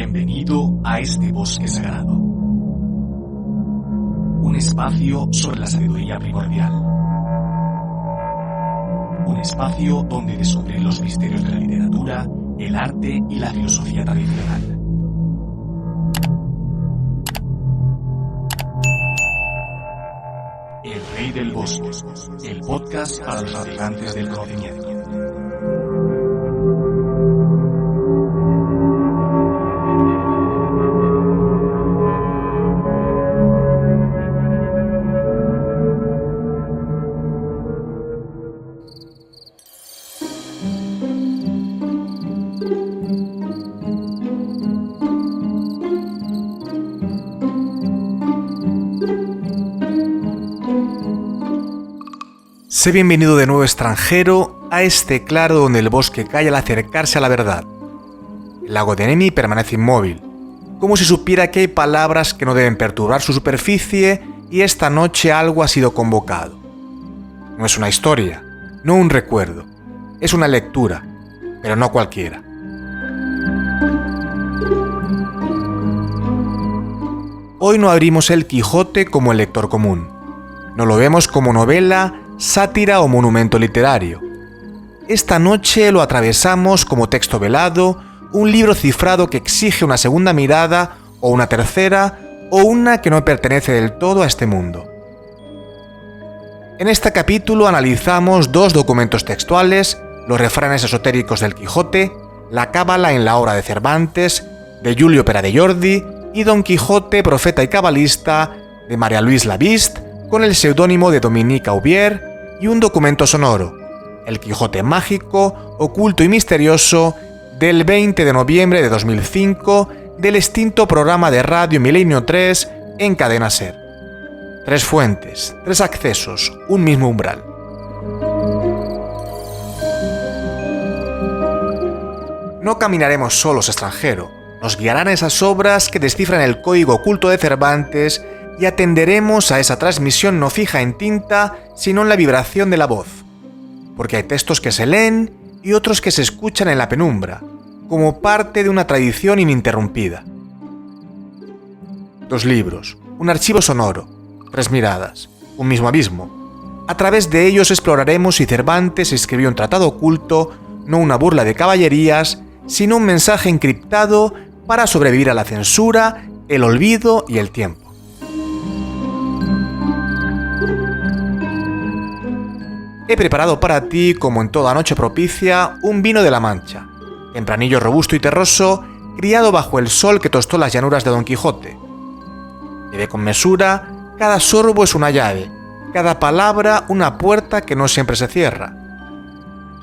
Bienvenido a este bosque sagrado. Un espacio sobre la sabiduría primordial. Un espacio donde descubrir los misterios de la literatura, el arte y la filosofía tradicional. El Rey del Bosque, el podcast para los navegantes del conocimiento. Sé bienvenido de nuevo, extranjero, a este claro donde el bosque calla al acercarse a la verdad. El lago de Nemi permanece inmóvil, como si supiera que hay palabras que no deben perturbar su superficie y esta noche algo ha sido convocado. No es una historia, no un recuerdo, es una lectura, pero no cualquiera. Hoy no abrimos el Quijote como el lector común, no lo vemos como novela, sátira o monumento literario. Esta noche lo atravesamos como texto velado, un libro cifrado que exige una segunda mirada o una tercera o una que no pertenece del todo a este mundo. En este capítulo analizamos dos documentos textuales, los refranes esotéricos del Quijote, la cábala en la obra de Cervantes, de Giulio Pera-de-Jordi, y Don Quijote, profeta y cabalista, de María Luisa Lavist, con el seudónimo de Dominique Aubier, y un documento sonoro, El Quijote mágico, oculto y misterioso, del 20 de noviembre de 2005, del extinto programa de radio Milenio 3 en Cadena Ser. 3 fuentes, 3 accesos, un mismo umbral. No caminaremos solos, extranjero. Nos guiarán esas obras que descifran el código oculto de Cervantes y atenderemos a esa transmisión no fija en tinta, sino en la vibración de la voz. Porque hay textos que se leen y otros que se escuchan en la penumbra, como parte de una tradición ininterrumpida. 2 libros, un archivo sonoro, 3 miradas, un mismo abismo. A través de ellos exploraremos si Cervantes escribió un tratado oculto, no una burla de caballerías, sino un mensaje encriptado para sobrevivir a la censura, el olvido y el tiempo. He preparado para ti, como en toda noche propicia, un vino de la Mancha, tempranillo robusto y terroso, criado bajo el sol que tostó las llanuras de Don Quijote. Bebe con mesura, cada sorbo es una llave, cada palabra una puerta que no siempre se cierra.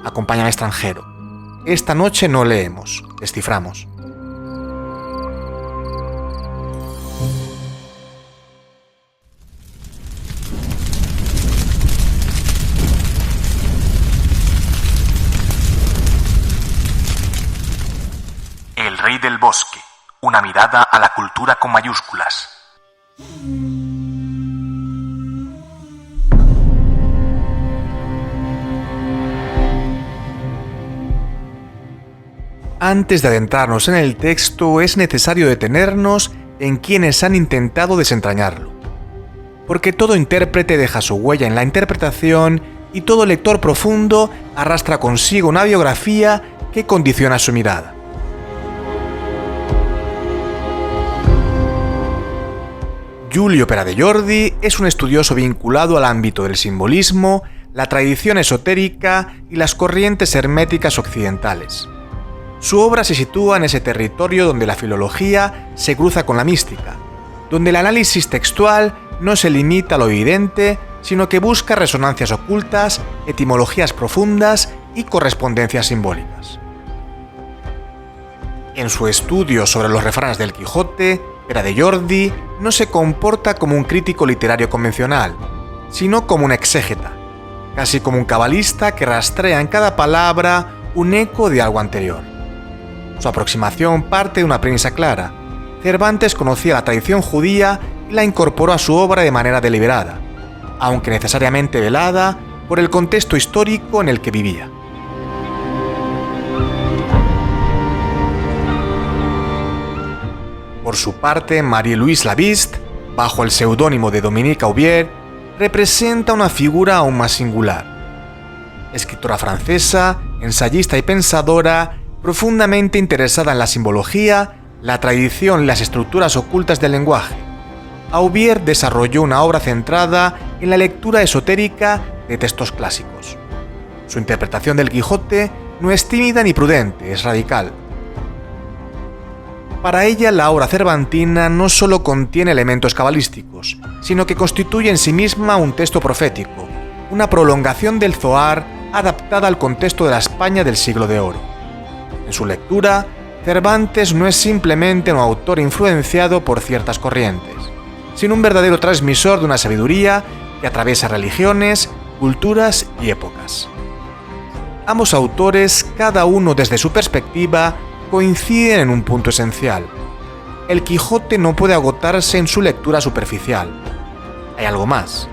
Acompáñame, extranjero. Esta noche no leemos, desciframos. El Rey del Bosque, una mirada a la cultura con mayúsculas. Antes de adentrarnos en el texto, es necesario detenernos en quienes han intentado desentrañarlo. Porque todo intérprete deja su huella en la interpretación y todo lector profundo arrastra consigo una biografía que condiciona su mirada. Giulio Pera-de-Jordi es un estudioso vinculado al ámbito del simbolismo, la tradición esotérica y las corrientes herméticas occidentales. Su obra se sitúa en ese territorio donde la filología se cruza con la mística, donde el análisis textual no se limita a lo evidente, sino que busca resonancias ocultas, etimologías profundas y correspondencias simbólicas. En su estudio sobre los refranes del Quijote, Pera-de-Jordi no se comporta como un crítico literario convencional, sino como un exégeta, casi como un cabalista que rastrea en cada palabra un eco de algo anterior. Su aproximación parte de una premisa clara. Cervantes conocía la tradición judía y la incorporó a su obra de manera deliberada, aunque necesariamente velada por el contexto histórico en el que vivía. Por su parte, Marie-Louise Laviste, bajo el seudónimo de Dominique Aubier, representa una figura aún más singular. Escritora francesa, ensayista y pensadora, profundamente interesada en la simbología, la tradición y las estructuras ocultas del lenguaje. Aubier desarrolló una obra centrada en la lectura esotérica de textos clásicos. Su interpretación del Quijote no es tímida ni prudente, es radical. Para ella, la obra cervantina no solo contiene elementos cabalísticos, sino que constituye en sí misma un texto profético, una prolongación del Zohar adaptada al contexto de la España del Siglo de Oro. En su lectura, Cervantes no es simplemente un autor influenciado por ciertas corrientes, sino un verdadero transmisor de una sabiduría que atraviesa religiones, culturas y épocas. Ambos autores, cada uno desde su perspectiva, coinciden en un punto esencial. El Quijote no puede agotarse en su lectura superficial. Hay algo más.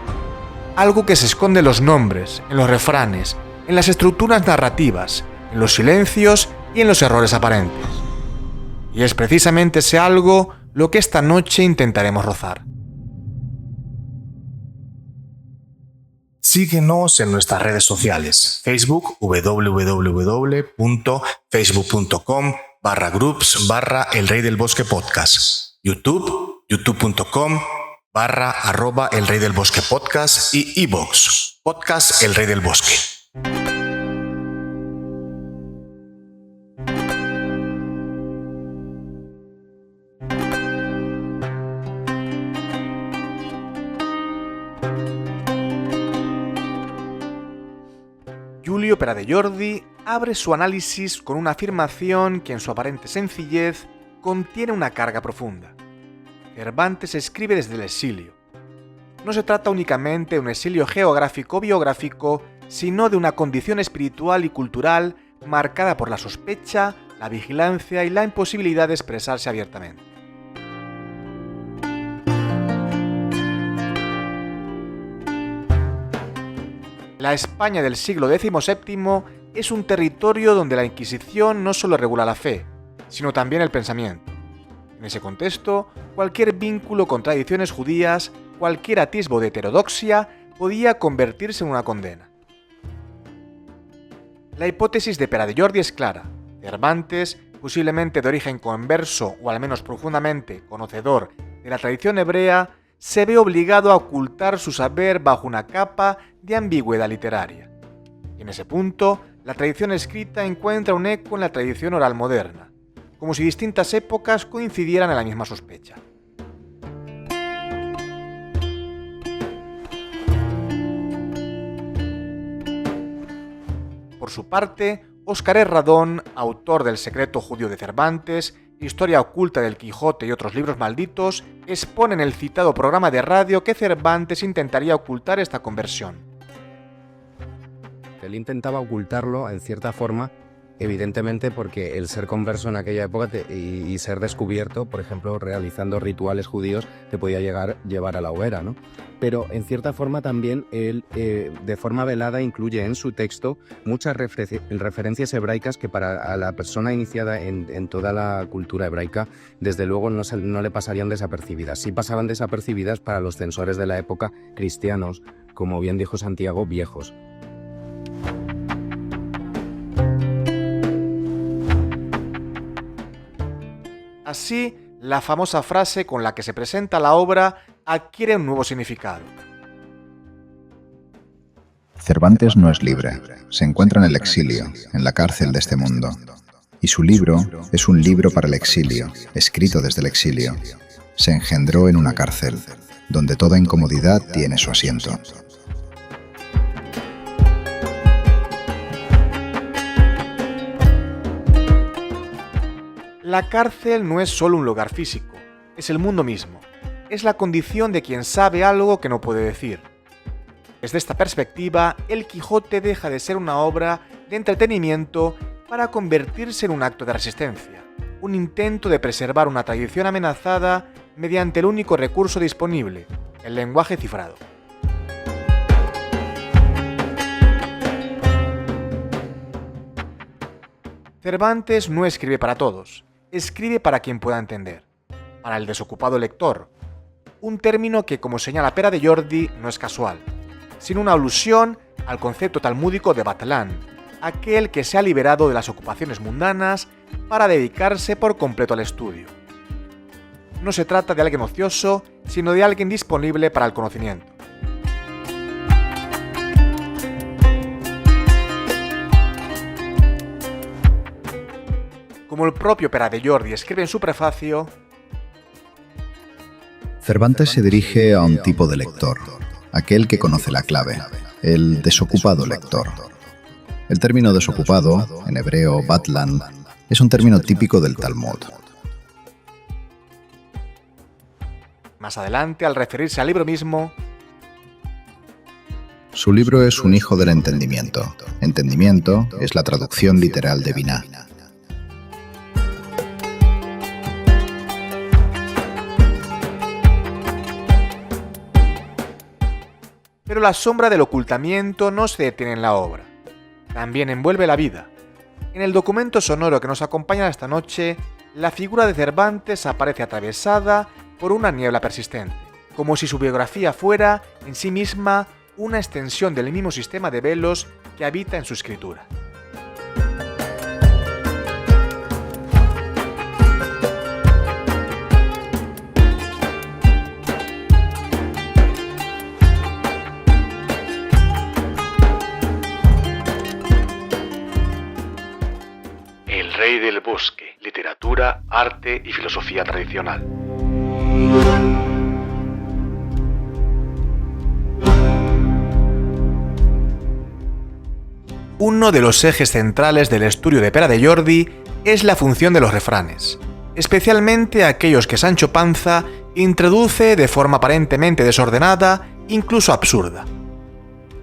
Algo que se esconde en los nombres, en los refranes, en las estructuras narrativas, en los silencios y en los errores aparentes. Y es precisamente ese algo lo que esta noche intentaremos rozar. Síguenos en nuestras redes sociales. Facebook, www.facebook.com/groups/El Rey del Bosque Podcast. YouTube, youtube.com/El Rey del Bosque Podcast y iVoox, Podcast El Rey del Bosque. Giulio Pera de Jordi abre su análisis con una afirmación que en su aparente sencillez contiene una carga profunda. Cervantes escribe desde el exilio. No se trata únicamente de un exilio geográfico o biográfico, sino de una condición espiritual y cultural marcada por la sospecha, la vigilancia y la imposibilidad de expresarse abiertamente. La España del siglo XVII es un territorio donde la Inquisición no solo regula la fe, sino también el pensamiento. En ese contexto, cualquier vínculo con tradiciones judías, cualquier atisbo de heterodoxia, podía convertirse en una condena. La hipótesis de Pera de Jordi es clara. Cervantes, posiblemente de origen converso o al menos profundamente conocedor de la tradición hebrea, se ve obligado a ocultar su saber bajo una capa de ambigüedad literaria. Y en ese punto, la tradición escrita encuentra un eco en la tradición oral moderna, como si distintas épocas coincidieran en la misma sospecha. Por su parte, Óscar Herradón, autor del Secreto Judío de Cervantes, Historia oculta del Quijote y otros libros malditos, expone en el citado programa de radio que Cervantes intentaría ocultar esta conversión. Él intentaba ocultarlo en cierta forma, evidentemente porque el ser converso en aquella época y ser descubierto, por ejemplo, realizando rituales judíos, te podía llevar a la hoguera, ¿no? Pero en cierta forma también él, de forma velada, incluye en su texto muchas referencias hebraicas que para la persona iniciada en toda la cultura hebraica, desde luego no le pasarían desapercibidas. Sí pasaban desapercibidas para los censores de la época cristianos, como bien dijo Santiago, viejos. Así, la famosa frase con la que se presenta la obra adquiere un nuevo significado. Cervantes no es libre, se encuentra en el exilio, en la cárcel de este mundo. Y su libro es un libro para el exilio, escrito desde el exilio. Se engendró en una cárcel, donde toda incomodidad tiene su asiento. La cárcel no es solo un lugar físico, es el mundo mismo. Es la condición de quien sabe algo que no puede decir. Desde esta perspectiva, El Quijote deja de ser una obra de entretenimiento para convertirse en un acto de resistencia, un intento de preservar una tradición amenazada mediante el único recurso disponible, el lenguaje cifrado. Cervantes no escribe para todos, escribe para quien pueda entender. para el desocupado lector, un término que, como señala Pere de Jordi, no es casual, sino una alusión al concepto talmúdico de Batlán, aquel que se ha liberado de las ocupaciones mundanas para dedicarse por completo al estudio. No se trata de alguien ocioso, sino de alguien disponible para el conocimiento. Como el propio Pere de Jordi escribe en su prefacio, Cervantes se dirige a un tipo de lector, aquel que conoce la clave, el desocupado lector. El término desocupado, en hebreo batlan, es un término típico del Talmud. Más adelante, al referirse al libro mismo, Su libro es un hijo del entendimiento. Entendimiento es la traducción literal de Binah. Pero la sombra del ocultamiento no se detiene en la obra. También envuelve la vida. En el documento sonoro que nos acompaña esta noche, la figura de Cervantes aparece atravesada por una niebla persistente, como si su biografía fuera, en sí misma, una extensión del mismo sistema de velos que habita en su escritura. El rey del bosque, literatura, arte y filosofía tradicional. Uno de los ejes centrales del estudio de Pere de Jordi es la función de los refranes, especialmente aquellos que Sancho Panza introduce de forma aparentemente desordenada, incluso absurda.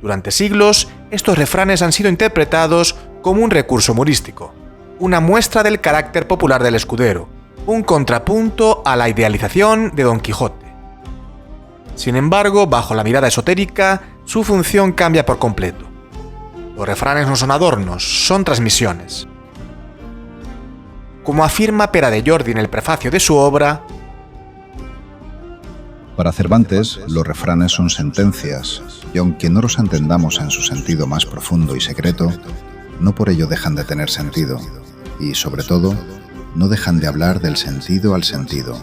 Durante siglos, estos refranes han sido interpretados como un recurso humorístico, una muestra del carácter popular del escudero, un contrapunto a la idealización de Don Quijote. Sin embargo, bajo la mirada esotérica, su función cambia por completo. Los refranes no son adornos, son transmisiones. Como afirma Pere de Jordi en el prefacio de su obra, Para Cervantes, los refranes son sentencias, y aunque no los entendamos en su sentido más profundo y secreto, no por ello dejan de tener sentido, y, sobre todo, no dejan de hablar del sentido al sentido.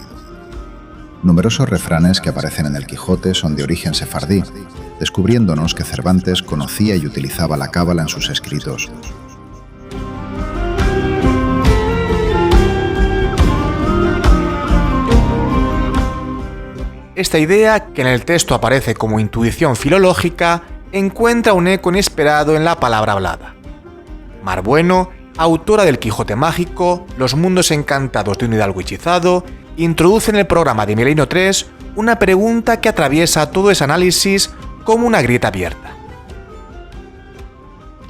Numerosos refranes que aparecen en el Quijote son de origen sefardí, descubriéndonos que Cervantes conocía y utilizaba la cábala en sus escritos. esta idea, que en el texto aparece como intuición filológica, encuentra un eco inesperado en la palabra hablada. Mar Bueno, autora del Quijote Mágico, Los mundos encantados de un hidalgo hechizado, introduce en el programa de Milenio 3 una pregunta que atraviesa todo ese análisis como una grieta abierta.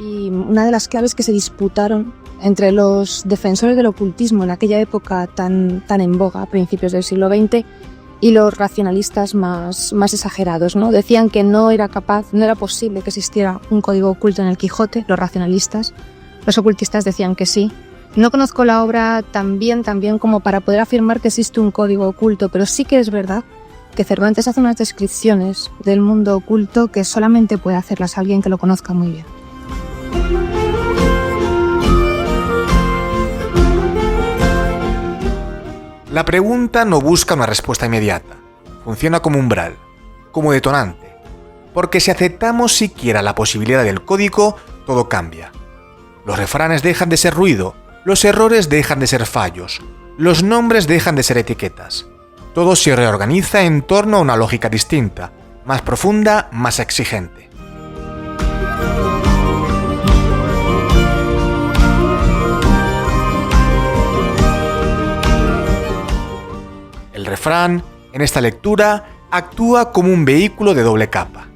Y una de las claves que se disputaron entre los defensores del ocultismo en aquella época tan en boga, a principios del siglo XX, y los racionalistas más exagerados, ¿no? Decían que no era posible que existiera un código oculto en el Quijote, los racionalistas. Los ocultistas decían que sí. No conozco la obra tan bien como para poder afirmar que existe un código oculto, pero sí que es verdad que Cervantes hace unas descripciones del mundo oculto que solamente puede hacerlas alguien que lo conozca muy bien. La pregunta no busca una respuesta inmediata. Funciona como umbral, como detonante. Porque si aceptamos siquiera la posibilidad del código, todo cambia. Los refranes dejan de ser ruido, los errores dejan de ser fallos, los nombres dejan de ser etiquetas. Todo se reorganiza en torno a una lógica distinta, más profunda, más exigente. El refrán, en esta lectura, actúa como un vehículo de doble capa.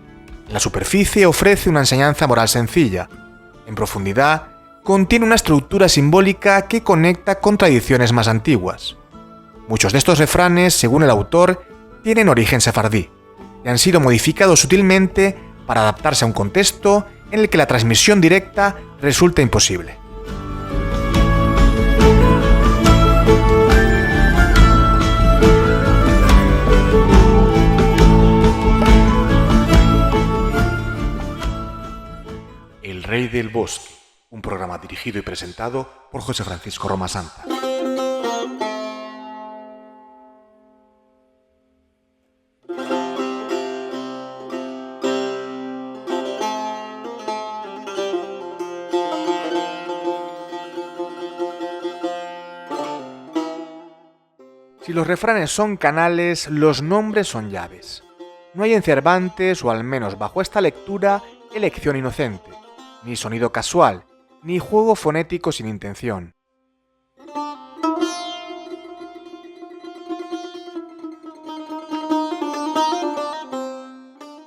En la superficie ofrece una enseñanza moral sencilla. En profundidad, contiene una estructura simbólica que conecta con tradiciones más antiguas. Muchos de estos refranes, según el autor, tienen origen sefardí y han sido modificados sutilmente para adaptarse a un contexto en el que la transmisión directa resulta imposible. del Bosque, un programa dirigido y presentado por José Francisco Roma Santa. Si los refranes son canales, los nombres son llaves. No hay en Cervantes, o al menos bajo esta lectura, elección inocente, ni sonido casual, ni juego fonético sin intención.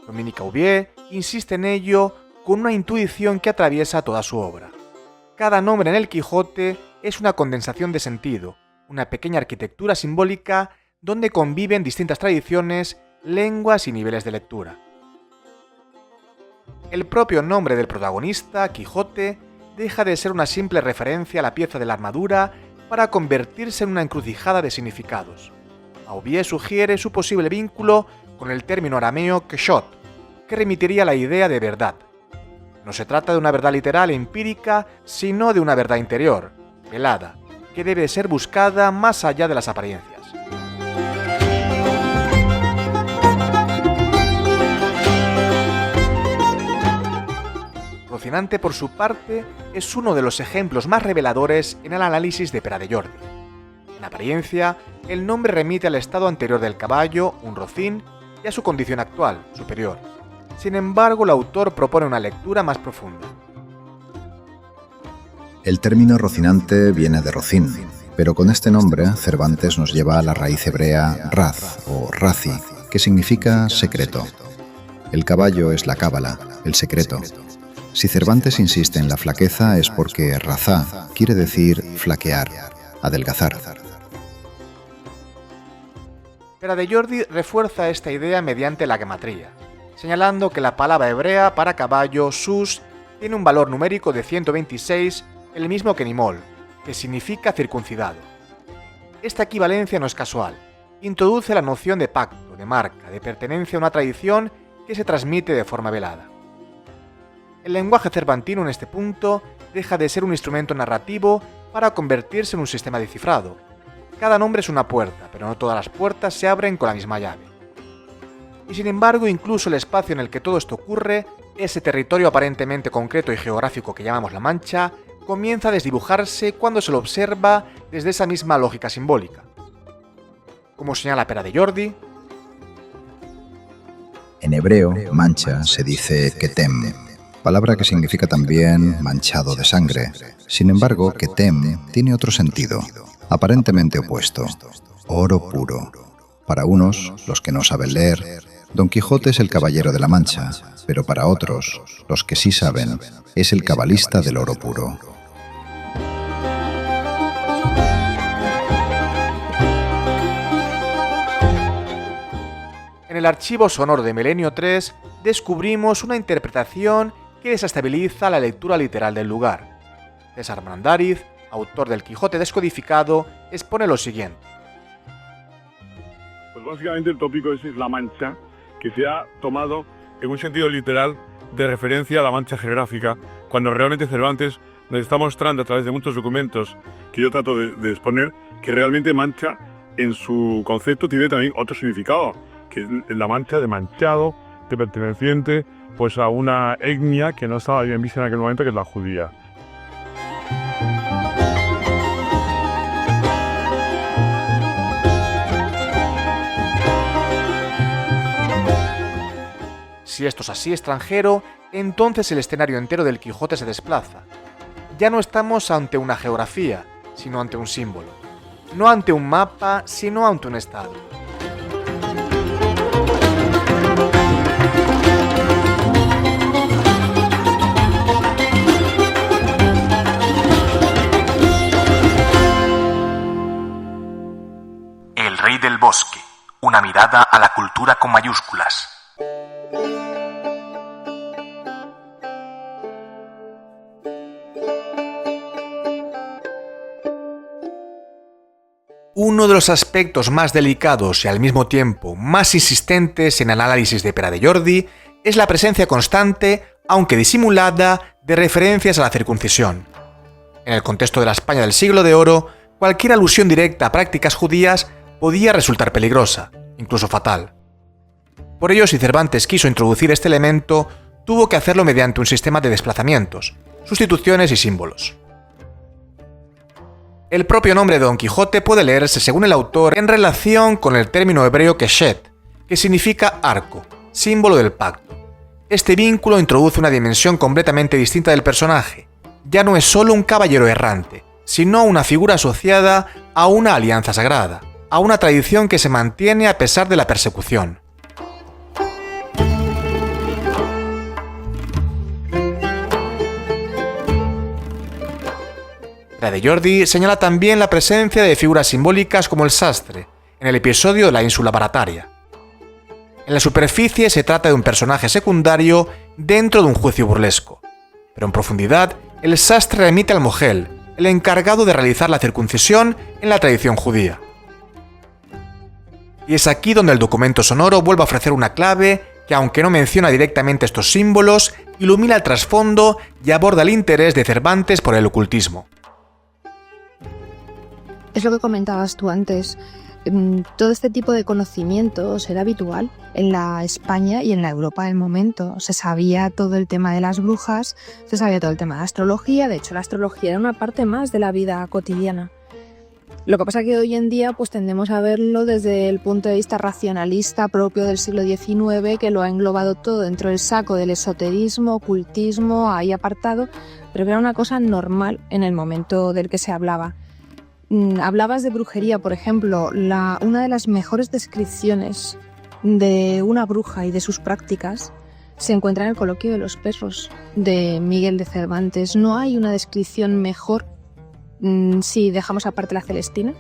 Dominique Aubier insiste en ello con una intuición que atraviesa toda su obra. Cada nombre en el Quijote es una condensación de sentido, una pequeña arquitectura simbólica donde conviven distintas tradiciones, lenguas y niveles de lectura. El propio nombre del protagonista, Quijote, deja de ser una simple referencia a la pieza de la armadura para convertirse en una encrucijada de significados. Aubier sugiere su posible vínculo con el término arameo quexot, que remitiría a la idea de verdad. No se trata de una verdad literal e empírica, sino de una verdad interior, velada, que debe ser buscada más allá de las apariencias. Rocinante, por su parte, es uno de los ejemplos más reveladores en el análisis de Pere de Jordi. En apariencia, el nombre remite al estado anterior del caballo, un rocín, y a su condición actual, superior. Sin embargo, el autor propone una lectura más profunda. El término Rocinante viene de Rocín, pero con este nombre Cervantes nos lleva a la raíz hebrea raz o razi, que significa secreto. El caballo es la cábala, el secreto. Si Cervantes insiste en la flaqueza es porque razá quiere decir flaquear, adelgazar. Pere de Jordi refuerza esta idea mediante la gematría, señalando que la palabra hebrea para caballo, sus, tiene un valor numérico de 126, el mismo que nimol, que significa circuncidado. Esta equivalencia no es casual, introduce la noción de pacto, de marca, de pertenencia a una tradición que se transmite de forma velada. El lenguaje cervantino en este punto deja de ser un instrumento narrativo para convertirse en un sistema de cifrado. Cada nombre es una puerta, pero no todas las puertas se abren con la misma llave. Y sin embargo, incluso el espacio en el que todo esto ocurre, ese territorio aparentemente concreto y geográfico que llamamos la Mancha, comienza a desdibujarse cuando se lo observa desde esa misma lógica simbólica. Como señala Pere de Jordi, en hebreo, mancha se dice ketem, palabra que significa también manchado de sangre. Sin embargo, ketem tiene otro sentido, aparentemente opuesto, oro puro. Para unos, los que no saben leer, Don Quijote es el caballero de la Mancha, pero para otros, los que sí saben, es el cabalista del oro puro. En el archivo sonoro de Milenio 3 descubrimos una interpretación que desestabiliza la lectura literal del lugar. César Brandariz, autor del Quijote descodificado, expone lo siguiente. Pues básicamente el tópico es la Mancha, que se ha tomado en un sentido literal de referencia a la Mancha geográfica, cuando realmente Cervantes nos está mostrando a través de muchos documentos que yo trato de exponer, que realmente Mancha en su concepto tiene también otro significado, que es la mancha de manchado, de perteneciente pues a una etnia que no estaba bien vista en aquel momento, que es la judía. Si esto es así extranjero, entonces el escenario entero del Quijote se desplaza. Ya no estamos ante una geografía, sino ante un símbolo. No ante un mapa, sino ante un estado. El Rey del Bosque, una mirada a la cultura con mayúsculas. Uno de los aspectos más delicados y al mismo tiempo más insistentes en el análisis de Pere de Jordi es la presencia constante aunque disimulada, de referencias a la circuncisión. En el contexto de la España del Siglo de Oro, cualquier alusión directa a prácticas judías podía resultar peligrosa, incluso fatal. Por ello, si Cervantes quiso introducir este elemento, tuvo que hacerlo mediante un sistema de desplazamientos, sustituciones y símbolos. El propio nombre de Don Quijote puede leerse, según el autor, en relación con el término hebreo keshet, que significa arco, símbolo del pacto. Este vínculo introduce una dimensión completamente distinta del personaje. Ya no es solo un caballero errante, sino una figura asociada a una alianza sagrada, a una tradición que se mantiene a pesar de la persecución. Pere de Jordi señala también la presencia de figuras simbólicas como el sastre, en el episodio de la ínsula Barataria. En la superficie se trata de un personaje secundario dentro de un juicio burlesco, pero en profundidad el sastre remite al mogel, el encargado de realizar la circuncisión en la tradición judía. Y es aquí donde el documento sonoro vuelve a ofrecer una clave que, aunque no menciona directamente estos símbolos, ilumina el trasfondo y aborda el interés de Cervantes por el ocultismo. Es lo que comentabas tú antes. Todo este tipo de conocimientos era habitual en la España y en la Europa del momento. Se sabía todo el tema de las brujas, se sabía todo el tema de la astrología. De hecho, la astrología era una parte más de la vida cotidiana. Lo que pasa es que hoy en día pues tendemos a verlo desde el punto de vista racionalista propio del siglo XIX, que lo ha englobado todo dentro del saco del esoterismo, ocultismo, ahí apartado, pero que era una cosa normal en el momento del que se hablaba. Hablabas de brujería, por ejemplo. Una de las mejores descripciones de una bruja y de sus prácticas se encuentra en el Coloquio de los Perros de Miguel de Cervantes. No hay una descripción mejor, si dejamos aparte la Celestina,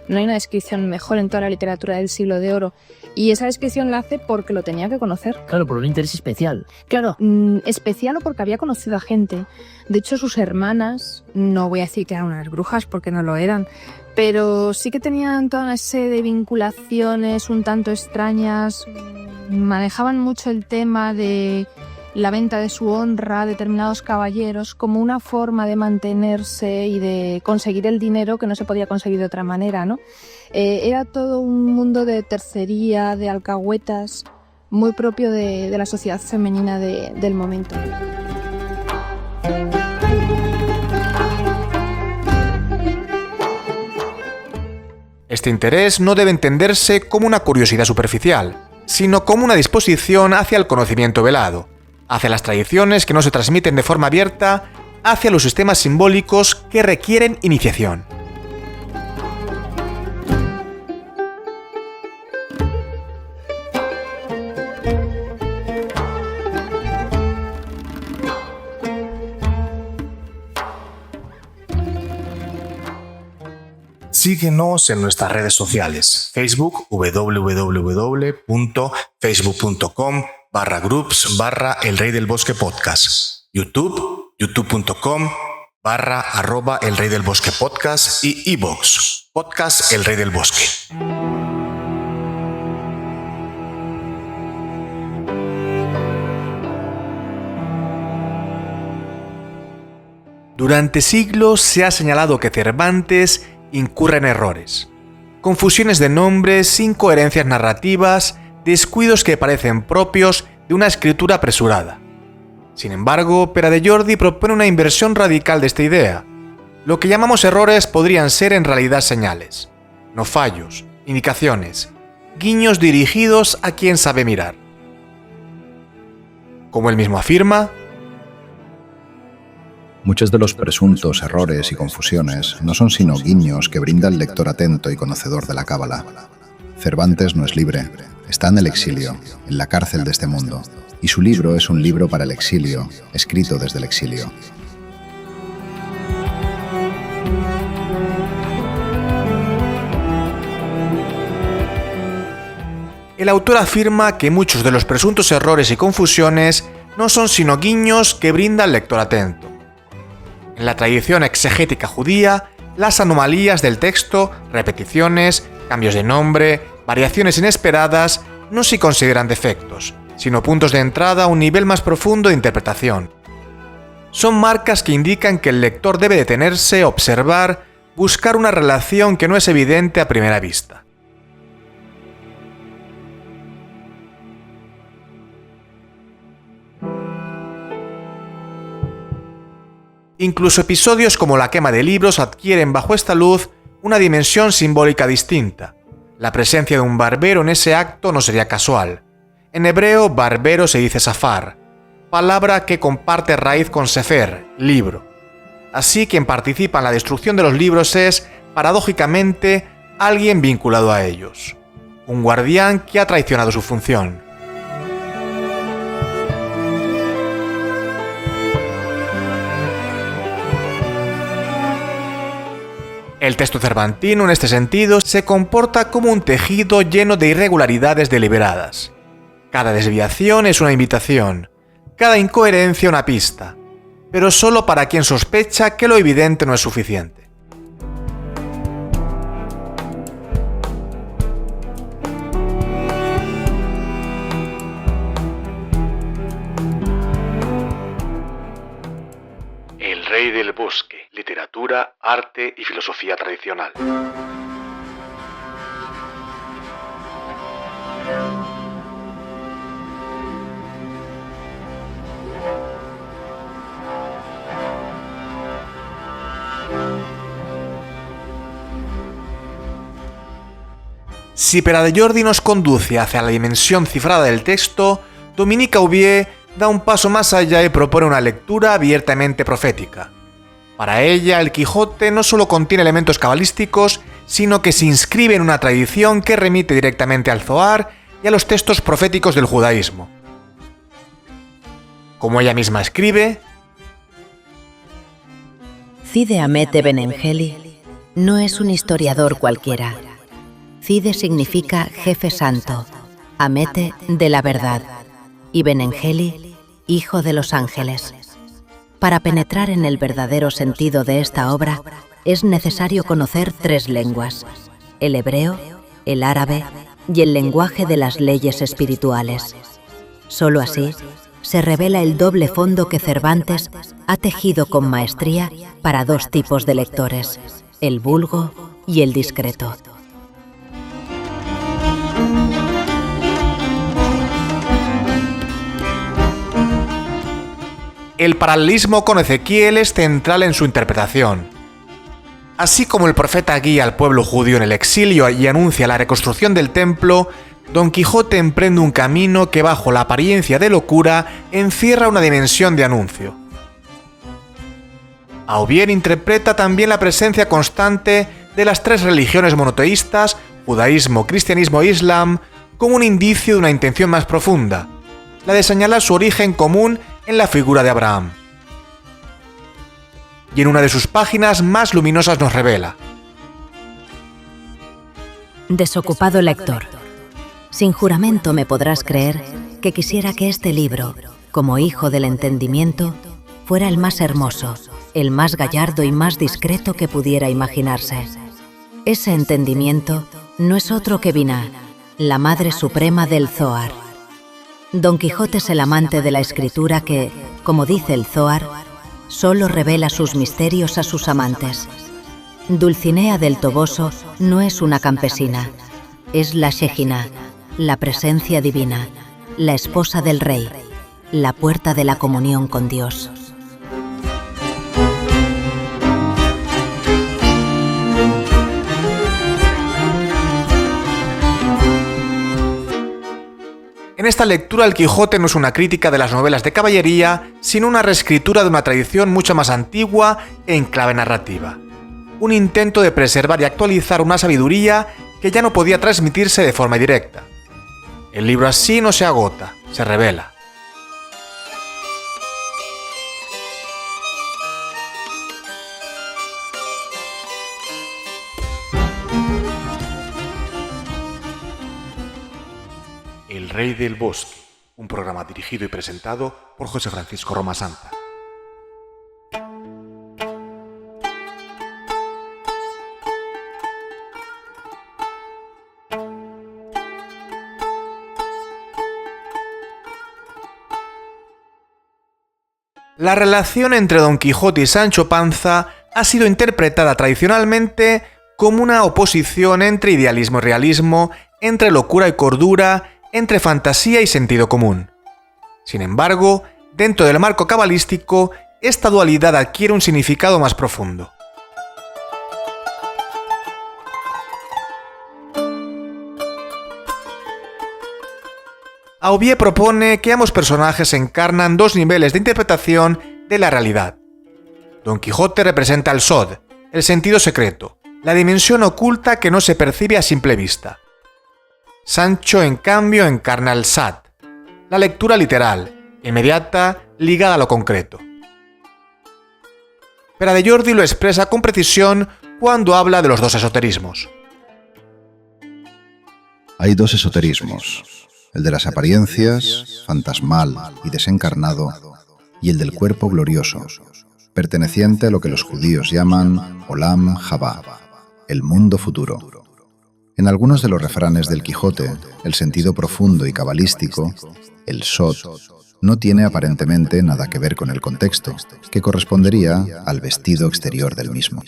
no hay una descripción mejor en toda la literatura del Siglo de Oro. Y esa descripción la hace porque lo tenía que conocer. Claro, por un interés especial. Claro. Especial o porque había conocido a gente. De hecho, sus hermanas, no voy a decir que eran unas brujas porque no lo eran, pero sí que tenían toda una serie de vinculaciones un tanto extrañas. Manejaban mucho el tema de la venta de su honra a determinados caballeros como una forma de mantenerse y de conseguir el dinero que no se podía conseguir de otra manera, ¿no? Era todo un mundo de tercería, de alcahuetas, muy propio de la sociedad femenina del momento. Este interés no debe entenderse como una curiosidad superficial, sino como una disposición hacia el conocimiento velado, hacia las tradiciones que no se transmiten de forma abierta, hacia los sistemas simbólicos que requieren iniciación. Síguenos en nuestras redes sociales. Facebook, www.facebook.com/groups/El Rey del Bosque Podcast. YouTube, youtube.com/El Rey del Bosque Podcast y iVoox, Podcast El Rey del Bosque. Durante siglos se ha señalado que Cervantes incurre en errores, confusiones de nombres, incoherencias narrativas, descuidos que parecen propios de una escritura apresurada. Sin embargo, Pere de Jordi propone una inversión radical de esta idea. Lo que llamamos errores podrían ser en realidad señales, no fallos, indicaciones, guiños dirigidos a quien sabe mirar. Como él mismo afirma, muchos de los presuntos errores y confusiones no son sino guiños que brinda el lector atento y conocedor de la cábala. Cervantes no es libre, está en el exilio, en la cárcel de este mundo, y su libro es un libro para el exilio, escrito desde el exilio. el autor afirma que muchos de los presuntos errores y confusiones no son sino guiños que brinda el lector atento. En la tradición exegética judía, las anomalías del texto, repeticiones, cambios de nombre, variaciones inesperadas, no se consideran defectos, sino puntos de entrada a un nivel más profundo de interpretación. Son marcas que indican que el lector debe detenerse, observar, buscar una relación que no es evidente a primera vista. Incluso episodios como la quema de libros adquieren bajo esta luz una dimensión simbólica distinta. La presencia de un barbero en ese acto no sería casual. En hebreo, barbero se dice safar, palabra que comparte raíz con sefer, libro. Así, quien participa en la destrucción de los libros es, paradójicamente, alguien vinculado a ellos. Un guardián que ha traicionado su función. El texto cervantino, en este sentido, se comporta como un tejido lleno de irregularidades deliberadas. Cada desviación es una invitación, cada incoherencia una pista, pero solo para quien sospecha que lo evidente no es suficiente. El rey del bosque, literatura, arte y filosofía tradicional. Si Pere de Jordi nos conduce hacia la dimensión cifrada del texto, Dominique Aubier da un paso más allá y propone una lectura abiertamente profética. Para ella, el Quijote no solo contiene elementos cabalísticos, sino que se inscribe en una tradición que remite directamente al Zohar y a los textos proféticos del judaísmo. Como ella misma escribe, Cide Hamet de Benengeli no es un historiador cualquiera. Cide significa jefe santo, Hamete de la verdad y Benengeli, hijo de los ángeles. Para penetrar en el verdadero sentido de esta obra es necesario conocer 3 lenguas: el hebreo, el árabe y el lenguaje de las leyes espirituales. Solo así se revela el doble fondo que Cervantes ha tejido con maestría para 2 tipos de lectores, el vulgo y el discreto. El paralelismo con Ezequiel es central en su interpretación. Así como el profeta guía al pueblo judío en el exilio y anuncia la reconstrucción del templo, Don Quijote emprende un camino que, bajo la apariencia de locura, encierra una dimensión de anuncio. Aubier interpreta también la presencia constante de las 3 religiones monoteístas, judaísmo, cristianismo e islam, como un indicio de una intención más profunda, la de señalar su origen común en la figura de Abraham. Y en una de sus páginas más luminosas nos revela: Desocupado lector, sin juramento me podrás creer que quisiera que este libro, como hijo del entendimiento, fuera el más hermoso, el más gallardo y más discreto que pudiera imaginarse. Ese entendimiento no es otro que Binah, la madre suprema del Zohar. Don Quijote es el amante de la escritura que, como dice el Zohar, solo revela sus misterios a sus amantes. Dulcinea del Toboso no es una campesina, es la Shejinah, la presencia divina, la esposa del rey, la puerta de la comunión con Dios. En esta lectura, el Quijote no es una crítica de las novelas de caballería, sino una reescritura de una tradición mucho más antigua en clave narrativa. Un intento de preservar y actualizar una sabiduría que ya no podía transmitirse de forma directa. El libro así no se agota, se revela. El Rey del Bosque, un programa dirigido y presentado por José Francisco Roma Santa. La relación entre Don Quijote y Sancho Panza ha sido interpretada tradicionalmente como una oposición entre idealismo y realismo, entre locura y cordura, entre fantasía y sentido común. Sin embargo, dentro del marco cabalístico, esta dualidad adquiere un significado más profundo. Aubier propone que ambos personajes encarnan dos niveles de interpretación de la realidad. Don Quijote representa el Sod, el sentido secreto, la dimensión oculta que no se percibe a simple vista. Sancho, en cambio, encarna el Sat, la lectura literal, inmediata, ligada a lo concreto. Pere de Jordi lo expresa con precisión cuando habla de los dos esoterismos. Hay dos esoterismos, el de las apariencias, fantasmal y desencarnado, y el del cuerpo glorioso, perteneciente a lo que los judíos llaman Olam Jabá, el mundo futuro. En algunos de los refranes del Quijote, el sentido profundo y cabalístico, el Sod, no tiene aparentemente nada que ver con el contexto, que correspondería al vestido exterior del mismo.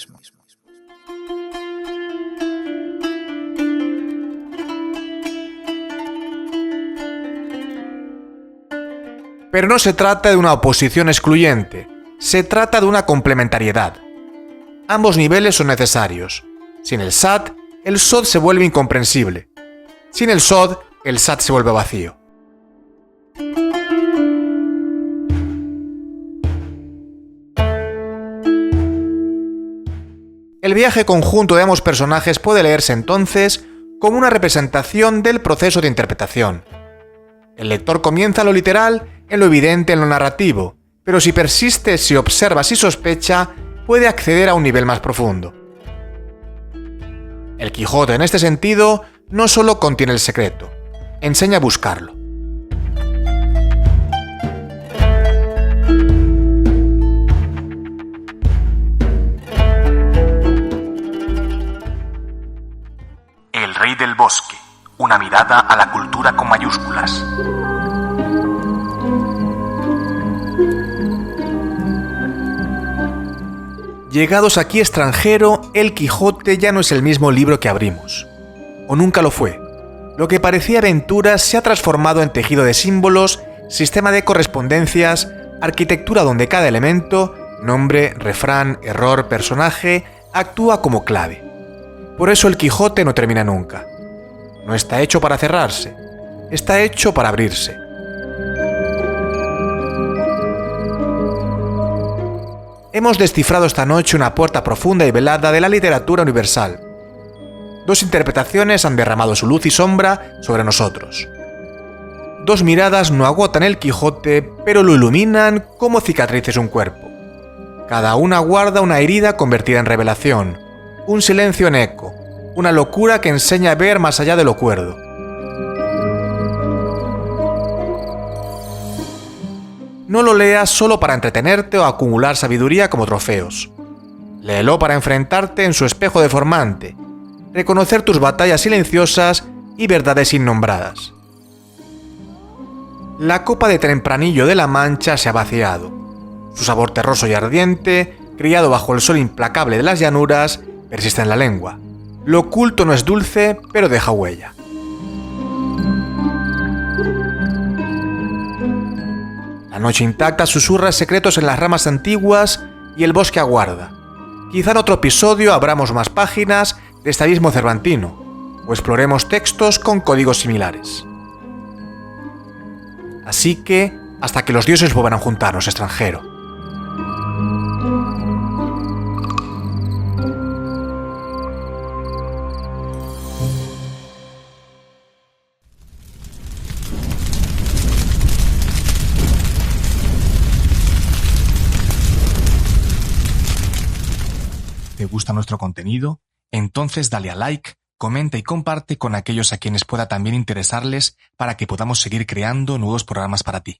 Pero no se trata de una oposición excluyente, se trata de una complementariedad. Ambos niveles son necesarios. Sin el Sat, el Sod se vuelve incomprensible. Sin el Sod, el Sat se vuelve vacío. El viaje conjunto de ambos personajes puede leerse entonces como una representación del proceso de interpretación. El lector comienza lo literal, en lo evidente, en lo narrativo, pero si persiste, si observa, si sospecha, puede acceder a un nivel más profundo. El Quijote, en este sentido, no solo contiene el secreto, enseña a buscarlo. El Rey del Bosque, una mirada a la cultura con mayúsculas. Llegados aquí, extranjero, El Quijote ya no es el mismo libro que abrimos. O nunca lo fue. Lo que parecía aventuras se ha transformado en tejido de símbolos, sistema de correspondencias, arquitectura donde cada elemento, nombre, refrán, error, personaje, actúa como clave. Por eso El Quijote no termina nunca. No está hecho para cerrarse, está hecho para abrirse. Hemos descifrado esta noche una puerta profunda y velada de la literatura universal. Dos interpretaciones han derramado su luz y sombra sobre nosotros. Dos miradas no agotan el Quijote, pero lo iluminan como cicatrices un cuerpo. Cada una guarda una herida convertida en revelación, un silencio en eco, una locura que enseña a ver más allá de lo cuerdo. No lo leas solo para entretenerte o acumular sabiduría como trofeos. Léelo para enfrentarte en su espejo deformante, reconocer tus batallas silenciosas y verdades innombradas. La copa de tempranillo de la Mancha se ha vaciado. Su sabor terroso y ardiente, criado bajo el sol implacable de las llanuras, persiste en la lengua. Lo oculto no es dulce, pero deja huella. La noche intacta susurra secretos en las ramas antiguas y el bosque aguarda. Quizá en otro episodio abramos más páginas de este abismo cervantino o exploremos textos con códigos similares. Así que, hasta que los dioses vuelvan a juntarnos, extranjero. ¿Te gusta nuestro contenido? Entonces dale a like, comenta y comparte con aquellos a quienes pueda también interesarles para que podamos seguir creando nuevos programas para ti.